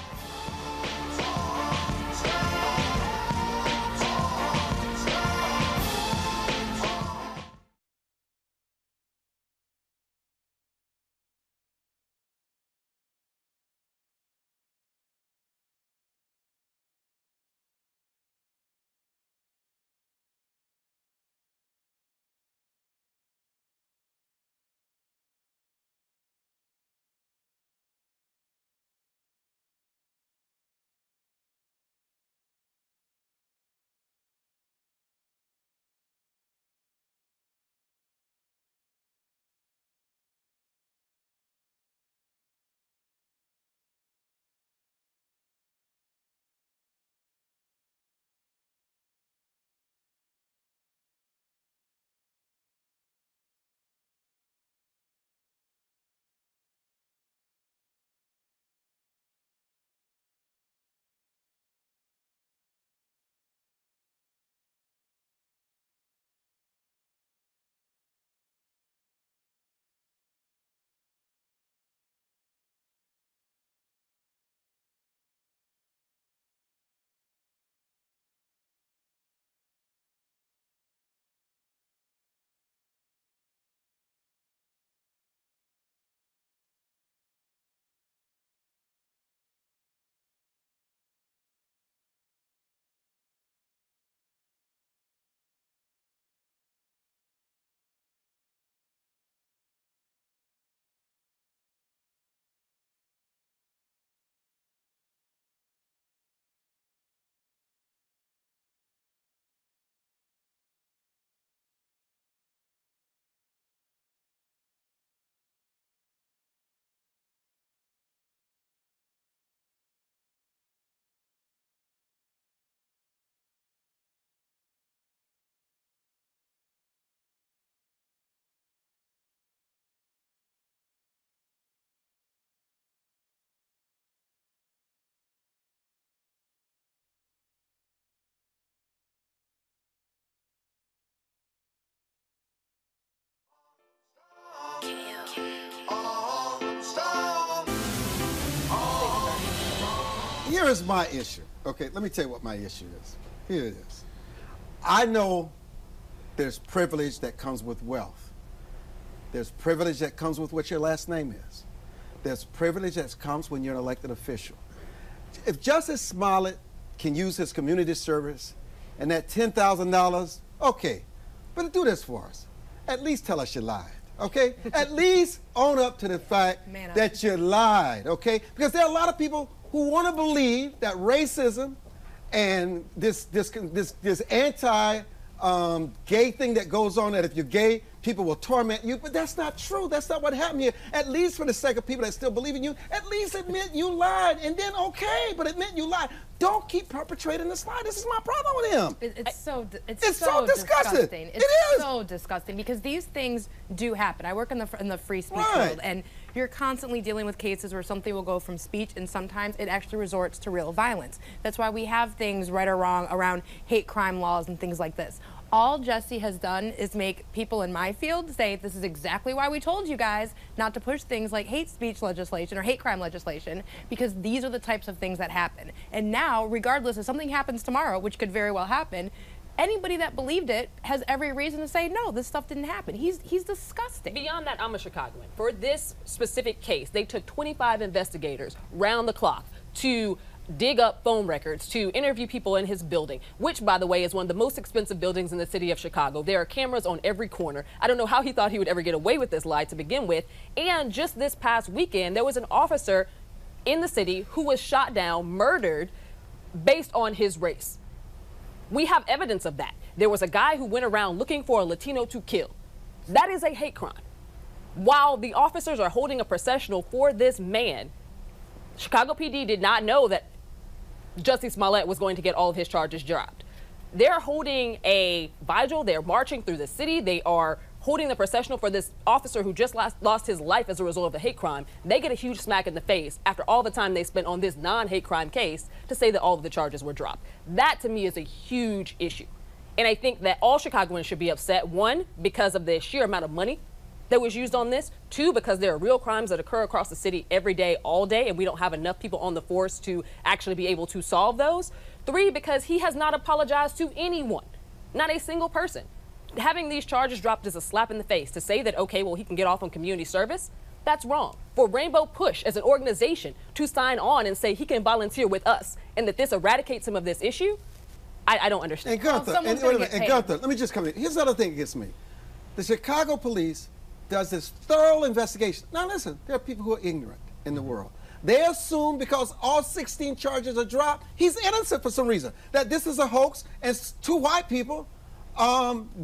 here is my issue. Okay, let me tell you what my issue is. Here it is. I know there's privilege that comes with wealth. There's privilege that comes with what your last name is. There's privilege that comes when you're an elected official. If Justice Smollett can use his community service and that $10,000, okay, but do this for us. At least tell us you lied, okay? At least own up to the fact that you lied, okay? Because there are a lot of people who want to believe that racism and this anti-gay thing that goes on, that if you're gay, people will torment you, but that's not true. That's not what happened here. At least for the sake of people that still believe in you, at least admit you lied, and then okay, but admit you lied. Don't keep perpetrating this lie. This is my problem with him. It's so disgusting. It's so disgusting because these things do happen. I work in the free speech world, and you're constantly dealing with cases where something will go from speech, and sometimes it actually resorts to real violence. That's why we have things, right or wrong, around hate crime laws and things like this. All Jesse has done is make people in my field say, this is exactly why we told you guys not to push things like hate speech legislation or hate crime legislation, because these are the types of things that happen. And now, regardless if something happens tomorrow, which could very well happen, anybody that believed it has every reason to say, no, this stuff didn't happen. He's disgusting. Beyond that, I'm a Chicagoan. For this specific case, they took 25 investigators round the clock to dig up phone records, to interview people in his building, which, by the way, is one of the most expensive buildings in the city of Chicago. There are cameras on every corner. I don't know how he thought he would ever get away with this lie to begin with. And just this past weekend, there was an officer in the city who was shot down, murdered, based on his race. We have evidence of that. There was a guy who went around looking for a Latino to kill. That is a hate crime. While the officers are holding a processional for this man, Chicago PD did not know that Jussie Smollett was going to get all of his charges dropped. They're holding a vigil. They're marching through the city. They are holding the processional for this officer who just lost his life as a result of the hate crime. They get a huge smack in the face after all the time they spent on this non-hate crime case to say that all of the charges were dropped. That, to me, is a huge issue. And I think that all Chicagoans should be upset, one, because of the sheer amount of money that was used on this. Two, because there are real crimes that occur across the city every day, all day, and we don't have enough people on the force to actually be able to solve those. Three, because he has not apologized to anyone, not a single person. Having these charges dropped is a slap in the face. To say that, okay, well, he can get off on community service, that's wrong. For Rainbow Push as an organization to sign on and say he can volunteer with us and that this eradicates him of this issue, I don't understand. And Gunther, Gunther, let me just come in. Here's the other thing that gets me. The Chicago police does this thorough investigation. Now listen, there are people who are ignorant in the world. They assume because all 16 charges are dropped, he's innocent for some reason. That this is a hoax and two white people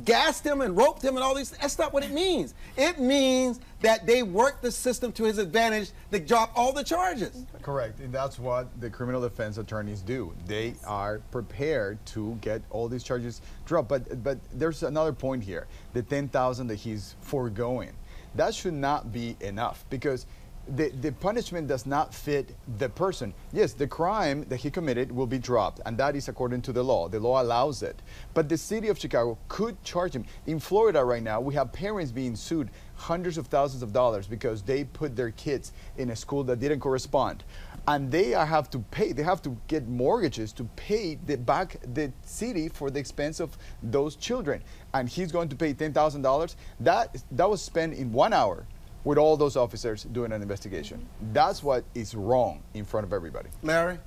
gassed him and roped him and all these. That's not what it means. It means that they worked the system to his advantage to drop all the charges. Correct, and that's what the criminal defense attorneys do. They are prepared to get all these charges dropped. But there's another point here: the $10,000 that he's foregoing. That should not be enough because the punishment does not fit the person. Yes, the crime that he committed will be dropped, and that is according to the law. The law allows it. But the city of Chicago could charge him. In Florida right now, we have parents being sued hundreds of thousands of dollars because they put their kids in a school that didn't correspond. And they have to pay, they have to get mortgages to pay back the city for the expense of those children. And he's going to pay $10,000. That was spent in 1 hour with all those officers doing an investigation. That's what is wrong in front of everybody. Larry?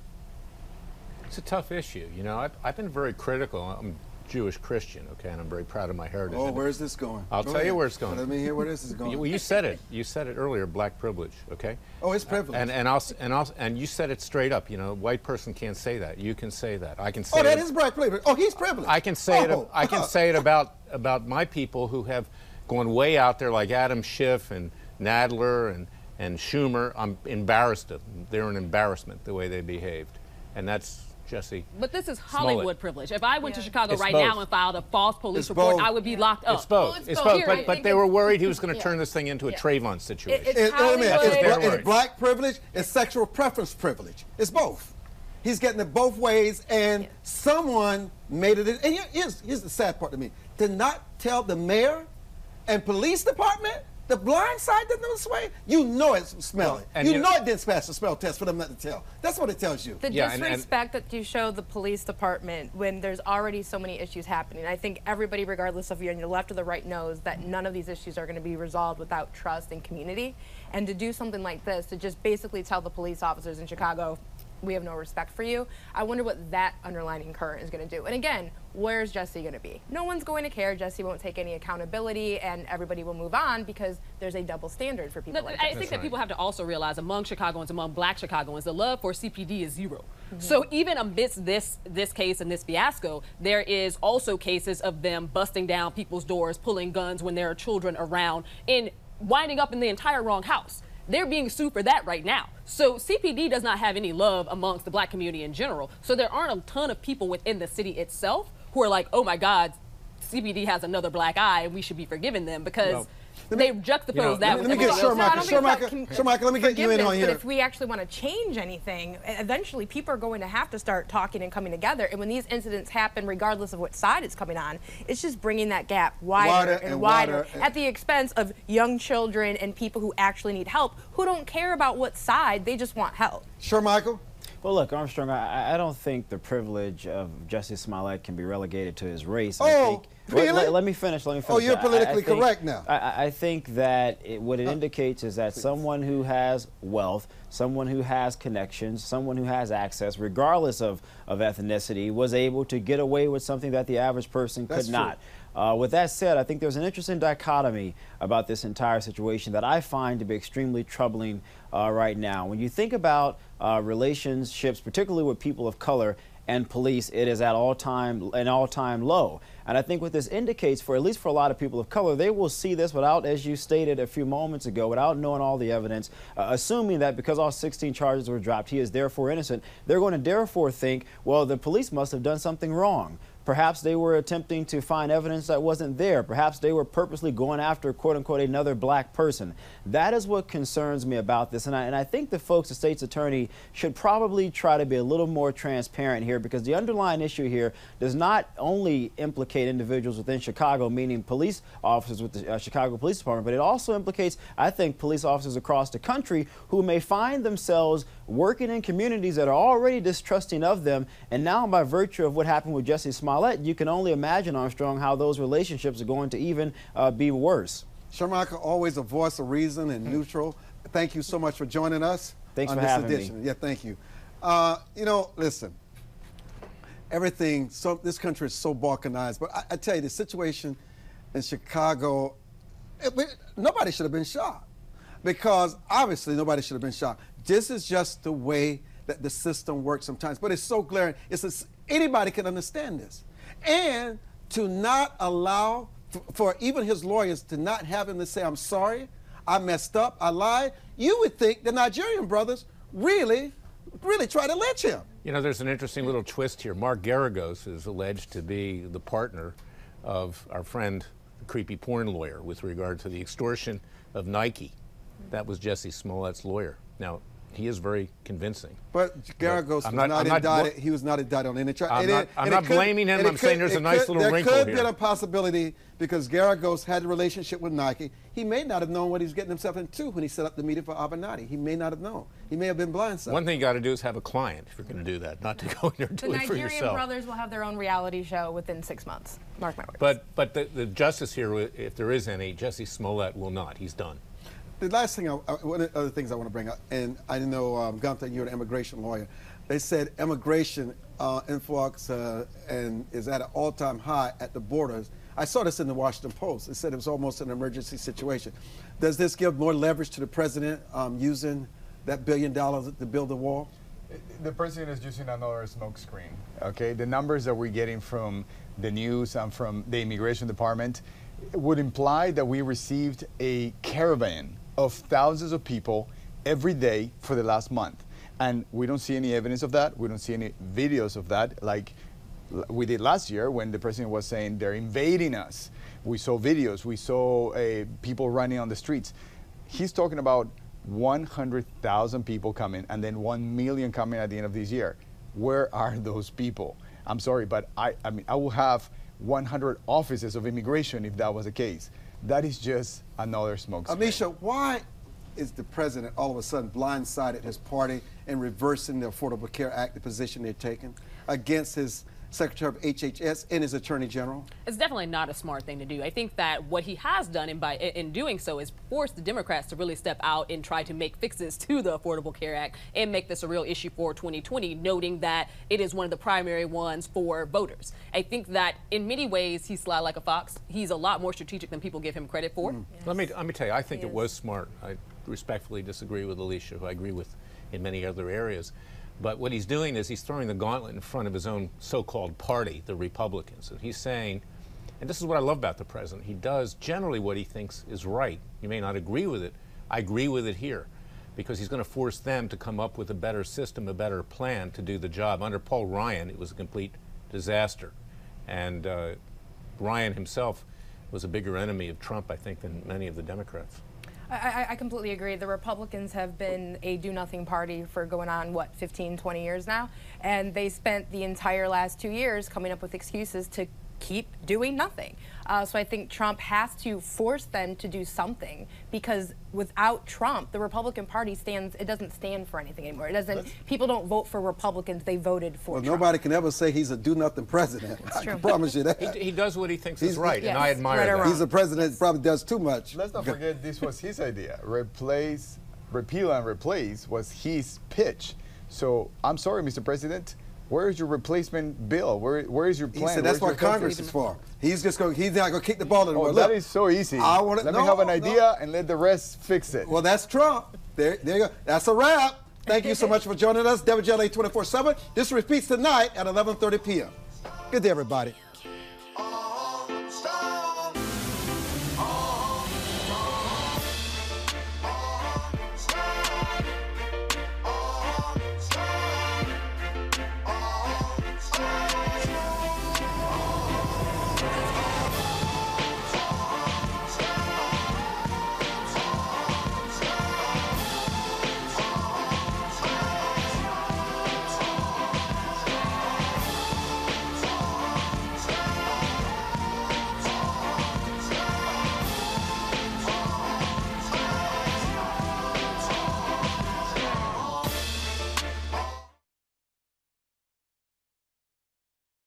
It's a tough issue. You know, I've been very critical. I'm Jewish Christian, okay, and I'm very proud of my heritage. Oh, where's this going? I'll tell you where it's going. Let me hear where this is going. Well, you said it. You said it earlier. Black privilege, okay? Oh, it's privilege. And you said it straight up. You know, white person can't say that. You can say that. I can say. Oh, that is black privilege. Oh, he's privileged. I can say it. I can say it about my people who have gone way out there, like Adam Schiff and Nadler and Schumer. I'm embarrassed of them. They're an embarrassment the way they behaved, and that's Jussie. But this is Hollywood Smollett. privilege. If I went to Chicago It's right both. now and filed a false police It's report, both. I would be locked up. It's both. Well, it's both. both. Here, But they were worried he was going to turn this thing into a Trayvon situation. It's Hollywood. It's black privilege, it's sexual preference privilege. It's both. He's getting it both ways, and someone made it. And here's the sad part to me: to not tell the mayor and police department The blind side didn't know this way? You know it's smelly. And you know it didn't pass the smell test for them not to tell. That's what it tells you. The disrespect that you show the police department when there's already so many issues happening. I think everybody, regardless of you're on your left or the right, knows that none of these issues are going to be resolved without trust and community. And to do something like this, to just basically tell the police officers in Chicago, we have no respect for you, I wonder what that underlining current is going to do. And again, where's Jesse going to be? No one's going to care. Jesse won't take any accountability, and everybody will move on because there's a double standard for people like I this. think that people have to also realize among Chicagoans, among black Chicagoans, the love for CPD is zero. So even amidst this case and this fiasco, there is also cases of them busting down people's doors, pulling guns when there are children around, and winding up in the entire wrong house. They're being sued for that right now. So CPD does not have any love amongst the black community in general. So there aren't a ton of people within the city itself who are like, oh my God, CPD has another black eye and we should be forgiving them, because they juxtapose that with everything else. Shermichael, let me get you in on here. But if we actually want to change anything, eventually people are going to have to start talking and coming together. And when these incidents happen, regardless of what side it's coming on, it's just bringing that gap wider and wider at the expense of young children and people who actually need help, who don't care about what side, they just want help. Shermichael? Well, look, Armstrong, I don't think the privilege of Justice Smollett can be relegated to his race. Really? Let me finish. Oh, you're politically correct now. I think that what it indicates is that someone who has wealth, someone who has connections, someone who has access, regardless of ethnicity, was able to get away with something that the average person could not. With that said, I think there's an interesting dichotomy about this entire situation that I find to be extremely troubling right now. When you think about relationships, particularly with people of color and police, it is at an all-time low. And I think what this indicates, for at least for a lot of people of color, they will see this without, as you stated a few moments ago, without knowing all the evidence, assuming that because all 16 charges were dropped, he is therefore innocent. They're going to therefore think, well, the police must have done something wrong. Perhaps they were attempting to find evidence that wasn't there. Perhaps they were purposely going after, quote unquote, another black person. That is what concerns me about this. And I think the folks, the state's attorney, should probably try to be a little more transparent here, because the underlying issue here does not only implicate individuals within Chicago, meaning police officers with the Chicago Police Department, but it also implicates, I think, police officers across the country who may find themselves working in communities that are already distrusting of them. And now, by virtue of what happened with Jesse Smollett, you can only imagine, Armstrong, how those relationships are going to even be worse. Shermichael, always a voice of reason and neutral. Thank you so much for joining us. Thanks on for this having edition. me. Yeah, thank you. You know, listen, this country is so balkanized, but I tell you, the situation in Chicago, nobody should have been shot, because obviously nobody should have been shot. This is just the way that the system works sometimes, but it's so glaring. Anybody can understand this. And to not allow for even his lawyers to not have him to say, I'm sorry, I messed up, I lied, you would think the Nigerian brothers really try to lynch him. You know, there's an interesting little twist here. Mark Garagos is alleged to be the partner of our friend, the creepy porn lawyer, with regard to the extortion of Nike. That was Jesse Smollett's lawyer. Now, he is very convincing. But Garagos was not indicted. He was not indicted on any charge. I'm not blaming him. I'm saying there's a nice little wrinkle here. There could be a possibility, because Garagos had a relationship with Nike. He may not have known what he was getting himself into when he set up the meeting for Avenatti. He may not have known. He may have been blindsided. One thing you got to do is have a client if you're going to do that, not to go in there and do it for yourself. The Nigerian brothers will have their own reality show within 6 months. Mark my words. But the justice here, if there is any, Jesse Smollett will not. He's done. The last thing, one of the other things I want to bring up, and I know, Gunther, you're an immigration lawyer. They said immigration influx and is at an all-time high at the borders. I saw this in the Washington Post. It said it was almost an emergency situation. Does this give more leverage to the president using that $1 billion to build a wall? The president is using another smokescreen. Okay, the numbers that we're getting from the news and from the immigration department would imply that we received a caravan of thousands of people every day for the last month. And we don't see any evidence of that. We don't see any videos of that like we did last year when the president was saying they're invading us. We saw videos. We saw people running on the streets. He's talking about 100,000 people coming and then 1 million coming at the end of this year. Where are those people? I'm sorry, but I mean, I will have 100 offices of immigration if that was the case. That is just another smoke screen. Amisha, why is the president all of a sudden blindsided his party and reversing the Affordable Care Act, the position they're taking against his Secretary of HHS and his Attorney General? It's definitely not a smart thing to do. I think that what he has done in doing so is force the Democrats to really step out and try to make fixes to the Affordable Care Act and make this a real issue for 2020, noting that it is one of the primary ones for voters. I think that in many ways he's sly like a fox. He's a lot more strategic than people give him credit for. Yes. Let me tell you, I think it was smart. I respectfully disagree with Alicia, who I agree with in many other areas. But what he's doing is he's throwing the gauntlet in front of his own so-called party, the Republicans. And he's saying, and this is what I love about the president, he does generally what he thinks is right. You may not agree with it. I agree with it here, because he's going to force them to come up with a better system, a better plan to do the job. Under Paul Ryan, it was a complete disaster. And Ryan himself was a bigger enemy of Trump, I think, than many of the Democrats. I completely agree. The Republicans have been a do-nothing party for going on, what, 15, 20 years now? And they spent the entire last 2 years coming up with excuses to keep doing nothing. So I think Trump has to force them to do something, because without Trump, the Republican Party doesn't stand for anything anymore. It doesn't. People don't vote for Republicans; they voted for Trump. Nobody can ever say he's a do-nothing president. I can promise you that. He does what he thinks is right, and I admire that. He's a president that probably does too much. Let's not forget this was his idea. Repeal and replace was his pitch. So I'm sorry, Mr. President. Where is your replacement bill? Where is your plan? He said that's what Congress is for. He's not going to kick the ball in the that is so easy. Let me have an idea and let the rest fix it. Well, that's Trump. There you go. That's a wrap. Thank you so much for joining us. WJLA 24/7. This repeats tonight at 11:30 p.m. Good day, everybody.